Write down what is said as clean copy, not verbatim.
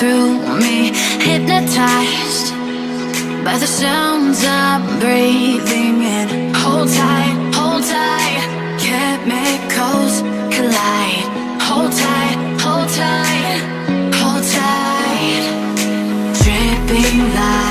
through me, hypnotized by the sounds I'm breathing in. Hold tight, chemicals collide. Hold tight, hold tight, hold tight. Dripping light.